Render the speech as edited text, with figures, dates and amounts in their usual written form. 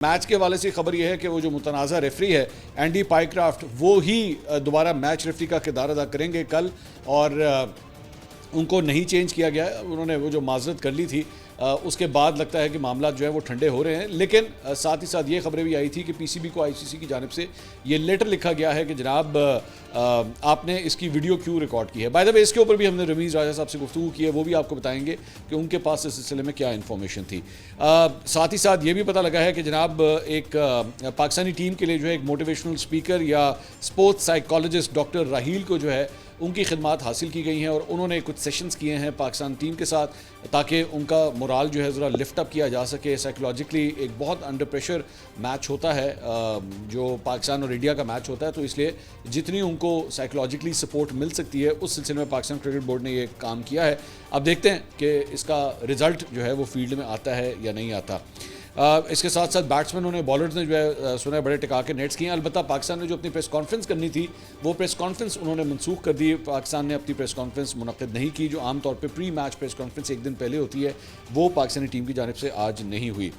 Match के हवाले से खबर यह है कि वो जो मुतनाज़ा रेफरी है एंडी पाइक्राफ्ट वो ही दोबारा मैच रेफरी का किरदार अदा करेंगे कल। और उनको नहीं चेंज किया गया है, उन्होंने वो जो माजरत कर ली थी उसके बाद लगता है कि मामला जो है वो ठंडे हो रहे हैं। लेकिन साथ ही साथ ये खबरें भी आई थी कि पीसीबी को आईसीसी की जानिब से ये लेटर लिखा गया है कि जनाब आपने इसकी वीडियो क्यों रिकॉर्ड की है। बाय द वे इसके ऊपर भी हमने रमीज़ राजा साहब से गुफ्तगू की है, वो भी आपको बताएंगे कि उनके पास इस सिलसिले में क्या इन्फॉर्मेशन थी। साथ ही साथ ये भी पता लगा है कि जनाब एक पाकिस्तानी टीम के लिए जो है एक मोटिवेशनल स्पीकर या स्पोर्ट्स साइकोलॉजिस्ट डॉक्टर राहील को जो है उनकी खिदमात हासिल की गई हैं और उन्होंने कुछ सेशंस किए हैं पाकिस्तान टीम के साथ ताकि उनका मोराल जो है ज़रा लिफ्ट अप किया जा सके। साइकोलॉजिकली एक बहुत अंडर प्रेशर मैच होता है जो पाकिस्तान और इंडिया का मैच होता है, तो इसलिए जितनी उनको साइकोलॉजिकली सपोर्ट मिल सकती है उस सिलसिले में पाकिस्तान क्रिकेट बोर्ड ने ये काम किया है। अब देखते हैं कि इसका रिज़ल्ट जो है वो फील्ड में आता है या नहीं आता। इसके साथ साथ बैट्समैनों ने बॉलर्स ने जो है सुना है बड़े टिका के नेट्स किए हैं। अलबत्ता पाकिस्तान ने जो अपनी प्रेस कॉन्फ्रेंस करनी थी वो प्रेस कॉन्फ्रेंस उन्होंने मनसूख कर दी। पाकिस्तान ने अपनी प्रेस कॉन्फ्रेंस मुनक्किद नहीं की, जो आमतौर पर प्री मैच प्रेस कॉन्फ्रेंस एक दिन पहले होती है वो पाकिस्तानी टीम की जानिब से आज नहीं हुई।